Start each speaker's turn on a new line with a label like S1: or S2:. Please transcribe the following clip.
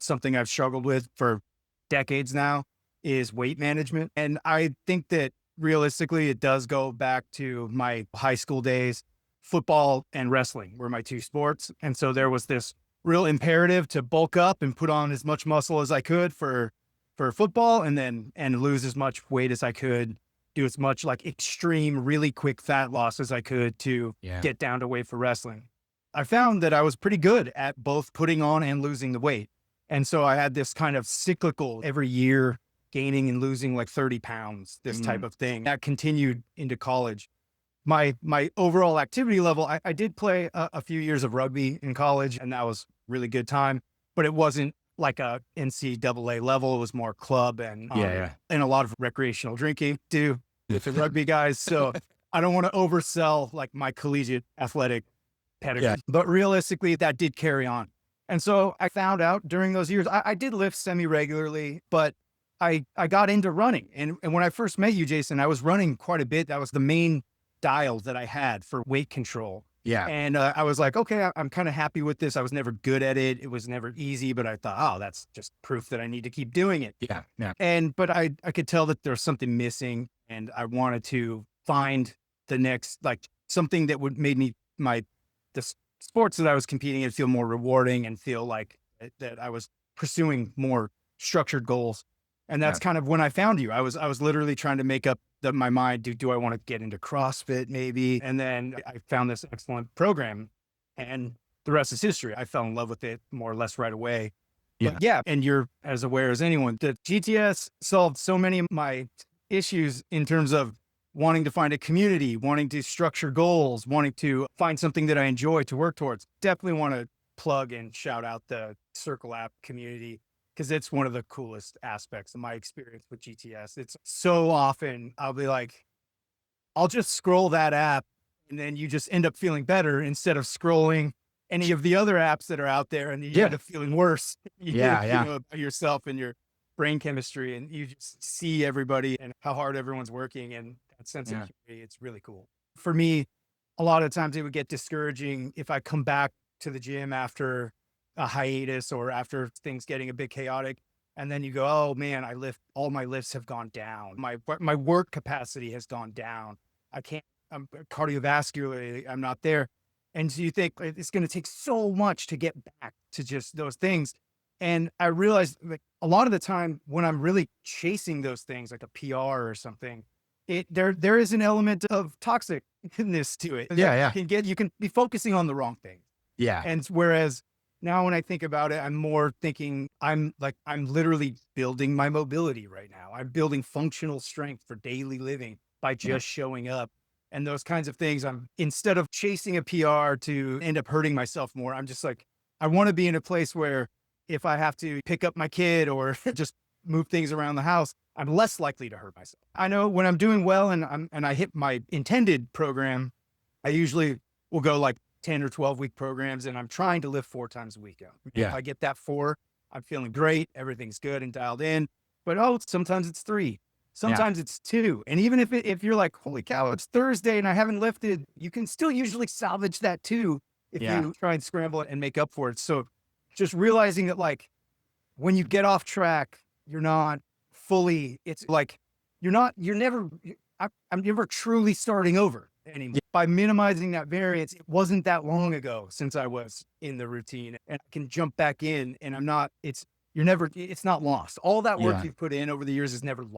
S1: something I've struggled with for decades now is weight management. And I think that realistically, it does go back to my high school days. Football and wrestling were my two sports. And so there was this real imperative to bulk up and put on as much muscle as I could for football, and lose as much weight as I could, do as much like extreme, really quick fat loss as I could to
S2: Yeah.
S1: get down to weight for wrestling. I found that I was pretty good at both putting on and losing the weight. And so I had this kind of cyclical every year gaining and losing like 30 pounds, this type
S2: Mm.
S1: of thing that continued into college. My overall activity level, I did play a few years of rugby in college, and that was really good time, but it wasn't like a NCAA level. It was more club
S2: Yeah, yeah.
S1: and a lot of recreational drinking too with the rugby guys. So I don't want to oversell like my collegiate athletic pedigree,
S2: Yeah.
S1: but realistically that did carry on. And so I found out during those years, I did lift semi regularly, but I got into running. And when I first met you, Jason, I was running quite a bit. That was the main dial that I had for weight control.
S2: Yeah.
S1: And I was like, okay, I'm kind of happy with this. I was never good at it. It was never easy, but I thought, oh, that's just proof that I need to keep doing it.
S2: Yeah. Yeah.
S1: But I could tell that there was something missing, and I wanted to find the next, like something that would made me the sports that I was competing in feel more rewarding and feel like that I was pursuing more structured goals. And that's
S2: Yeah.
S1: kind of when I found you. I was literally trying to make up my mind. Do I want to get into CrossFit maybe? And then I found this excellent program, and the rest is history. I fell in love with it more or less right away.
S2: Yeah.
S1: But yeah, and you're as aware as anyone that GTS solved so many of my issues in terms of wanting to find a community, wanting to structure goals, wanting to find something that I enjoy to work towards. Definitely want to plug and shout out the Circle app community, because it's one of the coolest aspects of my experience with GTS. It's so often I'll be like, I'll just scroll that app, and then you just end up feeling better instead of scrolling any of the other apps that are out there, and you
S2: Yeah.
S1: end up feeling worse.
S2: Yeah, yeah.
S1: About yourself and your brain chemistry, and you just see everybody and how hard everyone's working, and that sense
S2: Yeah.
S1: of community. It's really cool. For me, a lot of times it would get discouraging if I come back to the gym after a hiatus or after things getting a bit chaotic. And then you go, oh man, all my lifts have gone down. My work capacity has gone down. I can't, I'm cardiovascularly, I'm not there. And so you think like, it's going to take so much to get back to just those things. And I realized like a lot of the time when I'm really chasing those things, like a PR or something, there is an element of toxicness to it.
S2: Yeah, yeah.
S1: You can be focusing on the wrong thing.
S2: Yeah.
S1: And whereas now when I think about it, I'm more thinking I'm literally building my mobility right now. I'm building functional strength for daily living by just showing up, and those kinds of things. Instead of chasing a PR to end up hurting myself more, I'm just like, I want to be in a place where if I have to pick up my kid or just move things around the house, I'm less likely to hurt myself. I know when I'm doing well and I hit my intended program, I usually will go like 10 or 12 week programs, and I'm trying to lift 4 times a week.
S2: Yeah.
S1: If I get that 4, I'm feeling great. Everything's good and dialed in. But sometimes it's 3, sometimes it's 2. And even if you're like, holy cow, it's Thursday and I haven't lifted, you can still usually salvage that too if
S2: Yeah.
S1: you try and scramble it and make up for it. So just realizing that like when you get off track, you're not fully, it's like, I'm never truly starting over anymore. By minimizing that variance, it wasn't that long ago since I was in the routine, and I can jump back in, and it's not lost. All that work
S2: Yeah.
S1: you've put in over the years is never lost.